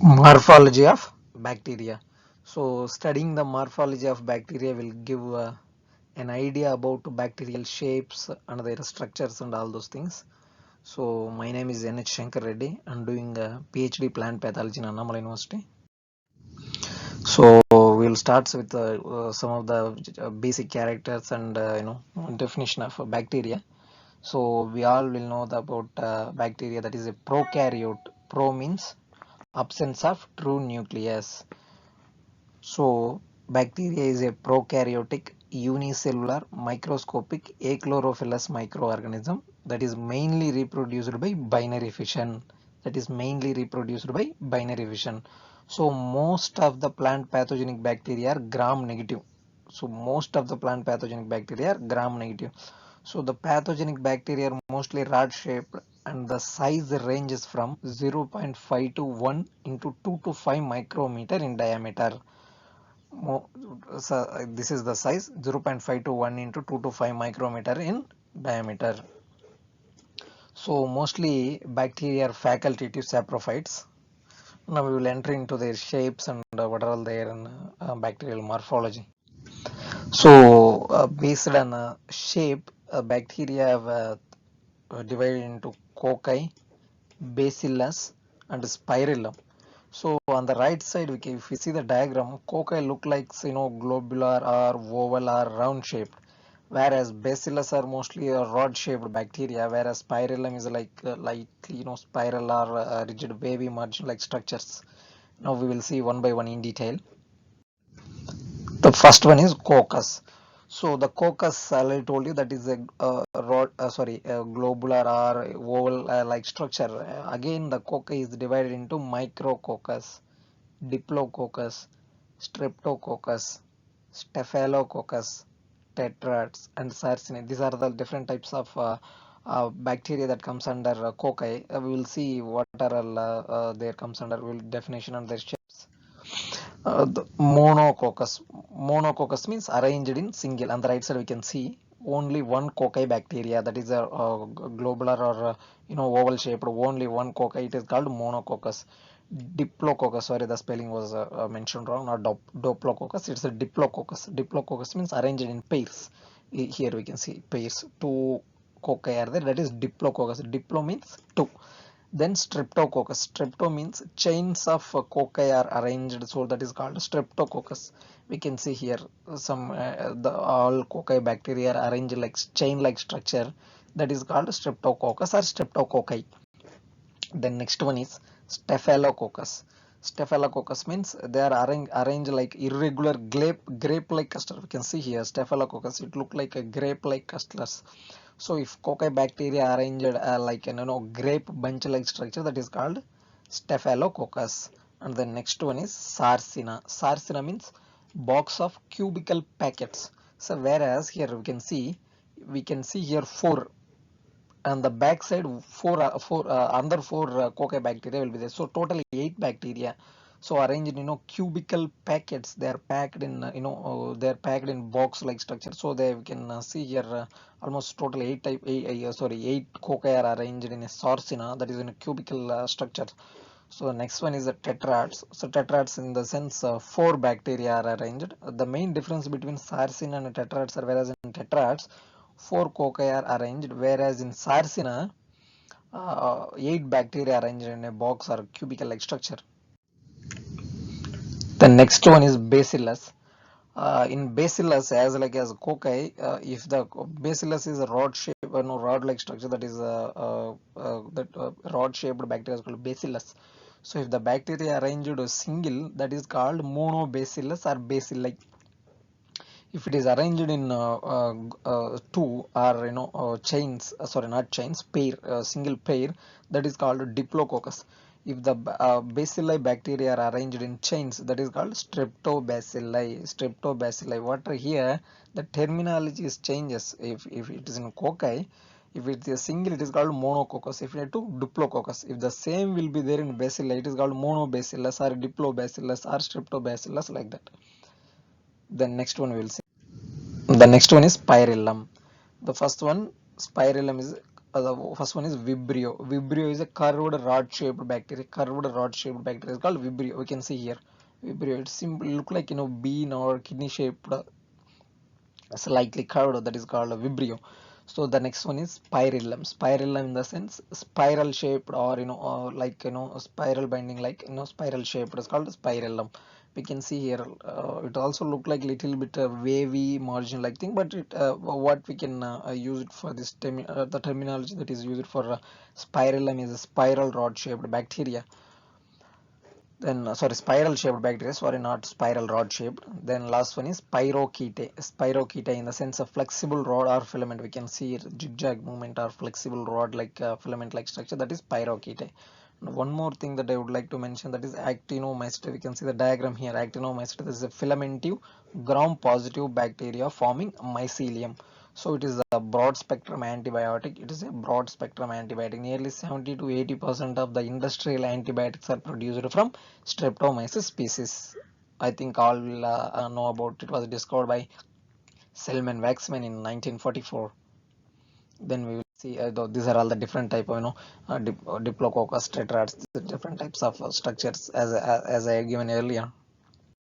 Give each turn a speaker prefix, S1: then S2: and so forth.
S1: Morphology of bacteria. So studying the morphology of bacteria will give an idea about bacterial shapes and their structures and all those things. So my name is NH Shankar Reddy. I'm doing a PhD plant pathology in Annamalai University. So we'll start with some of the basic characters and definition of bacteria. So we all will know about bacteria, that is a prokaryote. Pro means absence of true nucleus. So, bacteria is a prokaryotic, unicellular, microscopic, achlorophyllous microorganism that is mainly reproduced by binary fission. So, most of the plant pathogenic bacteria are gram negative. So, the pathogenic bacteria are mostly rod shaped and the size ranges from 0.5 to 1 into 2 to 5 micrometer in diameter. So this is the size 0.5 to 1 into 2 to 5 micrometer in diameter. So mostly bacteria are facultative saprophytes. Now we will enter into their shapes and what are all there in bacterial morphology. So based on shape, bacteria have divided into cocci, bacillus and spirillum. So on the right side, if we see the diagram, cocci look like globular or oval or round shaped, whereas bacillus are mostly a rod shaped bacteria, whereas spirillum is like spiral or rigid wavy margin like structures. Now we will see one by one in detail. The first one is coccus. So the coccus, I told you, that is a a globular or oval like structure. Again, the cocci is divided into micrococcus, Diplococcus, Streptococcus, Staphylococcus, tetrads, and Sarcina. These are the different types of bacteria that comes under cocci. We will see what are all there comes under definition and their shapes. The monococcus. Monococcus means arranged in single. On the right side, we can see only one cocci bacteria, that is a globular or oval shaped. Only one cocci. It is called monococcus. Diplococcus. Sorry, the spelling was mentioned wrong. Not doplococcus. It's a diplococcus. Diplococcus means arranged in pairs. Here we can see pairs. Two cocci are there. That is diplococcus. Diplo means two. Then streptococcus. Strepto means chains of cocci are arranged, so that is called streptococcus. We can see here some the all cocci bacteria are arranged like chain-like structure. That is called streptococcus or streptococci. Then next one is staphylococcus. Staphylococcus means they are arranged like irregular grape-like cluster. We can see here staphylococcus. It look like a grape-like clusters. So if cocci bacteria arranged like grape bunch-like structure, that is called staphylococcus. And the next one is sarcina. Sarcina means box of cubical packets. So whereas here we can see here four, and the back side four cocci bacteria will be there, so totally 8 bacteria, so arranged in cubical packets. They are packed in they are packed in box like structure. So they we can see here almost total 8 cocci are arranged in a sarcina, that is in a cubical structure. So the next one is the tetrads. So tetrads in the sense four bacteria are arranged. The main difference between sarcina and tetrads are, whereas in tetrads four cocci are arranged, whereas in sarcina 8 bacteria arranged in a box or cubicle like structure. The next one is bacillus. In bacillus, as cocci, if the bacillus is a rod shape, rod like structure, that is rod shaped bacteria is called bacillus. So if the bacteria arranged single, that is called monobacillus or bacilli. If it is arranged in two or chains, sorry, not chains, pair, single pair, that is called diplococcus. If the bacilli bacteria are arranged in chains, that is called streptobacilli. What here the terminology is changes. If it is in cocci, if it is a single, it is called monococcus. If it is two, diplococcus. If the same will be there in bacilli, it is called monobacillus or diplobacillus or streptobacillus, like that. The next one is spirillum. The first one, spirillum, is the first one is Vibrio. Vibrio is a curved rod-shaped bacteria. Curved rod-shaped bacteria is called Vibrio. We can see here. Vibrio. It simply look like bean or kidney-shaped, slightly curved. That is called a Vibrio. So the next one is Spirillum. Spirillum in the sense spiral shaped, or like spiral binding, like spiral shaped. It's called Spirillum. We can see here, it also look like little bit wavy margin like thing, but what we can use it for this the terminology that is used for Spirillum is a spiral rod shaped bacteria. Then sorry, spiral shaped bacteria, sorry, not spiral rod shaped. Then last one is Spirochaetae. Spirochaetae in the sense of flexible rod or filament. We can see it, zigzag movement or flexible rod like filament like structure, that is Spirochaetae. One more thing that I would like to mention, that is Actinomycete. We can see the diagram here. Actinomycete is a filamentous gram positive bacteria forming mycelium. So it is a broad spectrum antibiotic. It is a broad spectrum antibiotic. Nearly 70 to 80% of the industrial antibiotics are produced from Streptomyces species. I think all will know about it. Was discovered by Selman Waxman in 1944. Then we will see these are all the different type of Diplococcus tetrax, the different types of structures as I given earlier.